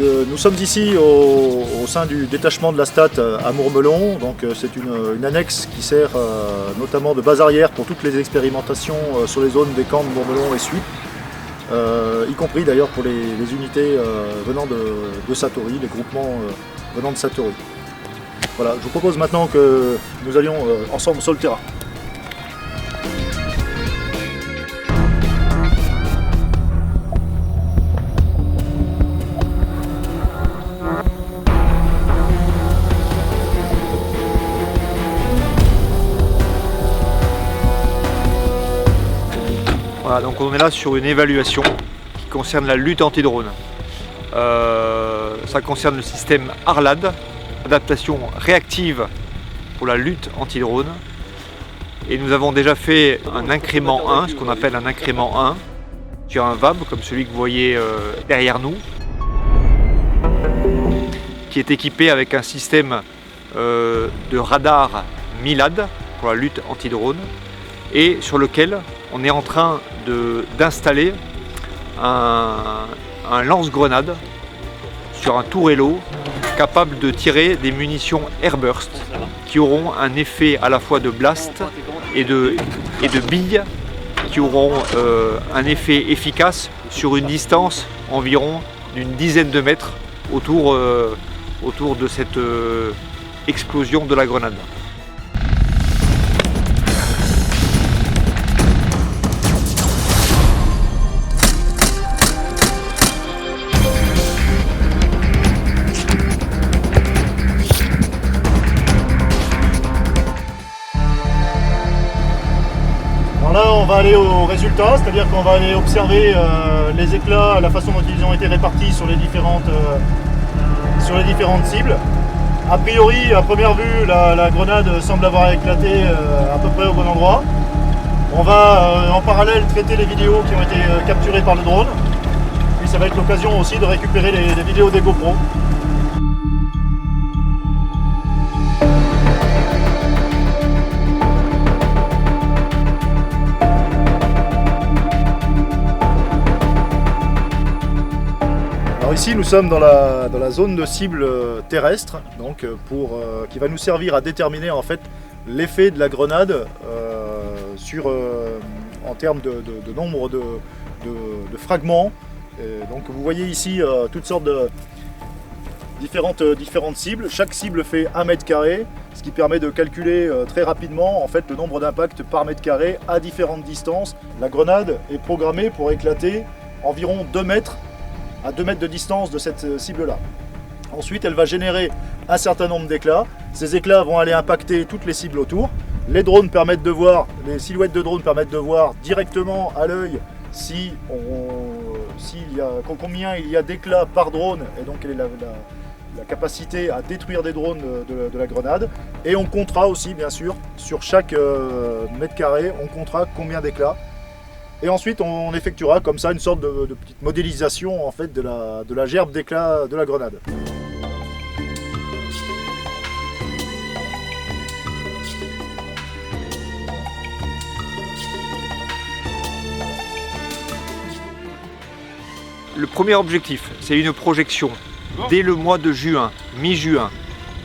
Nous sommes ici au sein du détachement de la STAT à Mourmelon. C'est une annexe qui sert notamment de base arrière pour toutes les expérimentations sur les zones des camps de Mourmelon et Suippes, y compris d'ailleurs pour les unités venant de Satory, les groupements venant de Satory. Voilà, je vous propose maintenant que nous allions ensemble sur le terrain. Voilà, donc on est là sur une évaluation qui concerne la lutte anti-drone. Ça concerne le système ARLAD, adaptation réactive pour la lutte anti-drone. Et nous avons déjà fait un incrément 1, ce qu'on appelle un incrément 1, sur un VAB comme celui que vous voyez derrière nous, qui est équipé avec un système de radar MILAD pour la lutte anti-drone, et sur lequel on est en train d'installer un lance-grenade sur un tourello capable de tirer des munitions Airburst qui auront un effet à la fois de blast et de billes qui auront un effet efficace sur une distance environ d'une dizaine de mètres autour de cette explosion de la grenade. Alors là, on va aller au résultat, c'est-à-dire qu'on va aller observer les éclats, la façon dont ils ont été répartis sur les différentes cibles. A priori, à première vue, la grenade semble avoir éclaté à peu près au bon endroit. On va en parallèle traiter les vidéos qui ont été capturées par le drone. Puis ça va être l'occasion aussi de récupérer les vidéos des GoPro. Alors ici nous sommes dans la zone de cible terrestre, donc qui va nous servir à déterminer en fait l'effet de la grenade en termes de nombre de fragments. Et donc vous voyez ici toutes sortes de différentes cibles. Chaque cible fait 1 mètre carré, ce qui permet de calculer très rapidement en fait le nombre d'impacts par mètre carré à différentes distances. La grenade est programmée pour éclater environ 2 mètres à 2 mètres de distance de cette cible-là. Ensuite, elle va générer un certain nombre d'éclats. Ces éclats vont aller impacter toutes les cibles autour. Les drones permettent de voir, les silhouettes de drones permettent de voir directement à l'œil combien il y a d'éclats par drone et donc quelle est la capacité à détruire des drones de la grenade. Et on comptera aussi, bien sûr, sur chaque mètre carré, on comptera combien d'éclats. Et ensuite, on effectuera comme ça une sorte de petite modélisation en fait, de la gerbe d'éclat de la grenade. Le premier objectif, c'est une projection dès le mois de juin, mi-juin,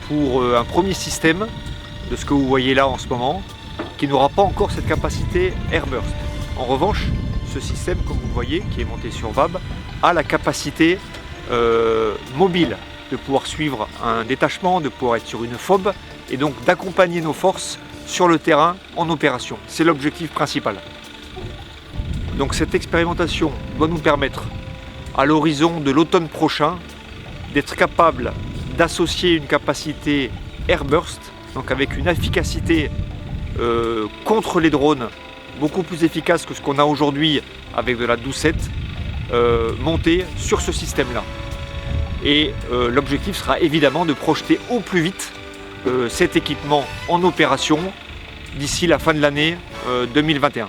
pour un premier système de ce que vous voyez là en ce moment, qui n'aura pas encore cette capacité Airburst. En revanche, ce système, comme vous voyez, qui est monté sur VAB, a la capacité mobile de pouvoir suivre un détachement, de pouvoir être sur une FOB et donc d'accompagner nos forces sur le terrain en opération. C'est l'objectif principal. Donc cette expérimentation doit nous permettre, à l'horizon de l'automne prochain, d'être capable d'associer une capacité Airburst, donc avec une efficacité contre les drones beaucoup plus efficace que ce qu'on a aujourd'hui avec de la 12-7 montée sur ce système-là. Et l'objectif sera évidemment de projeter au plus vite cet équipement en opération d'ici la fin de l'année 2021.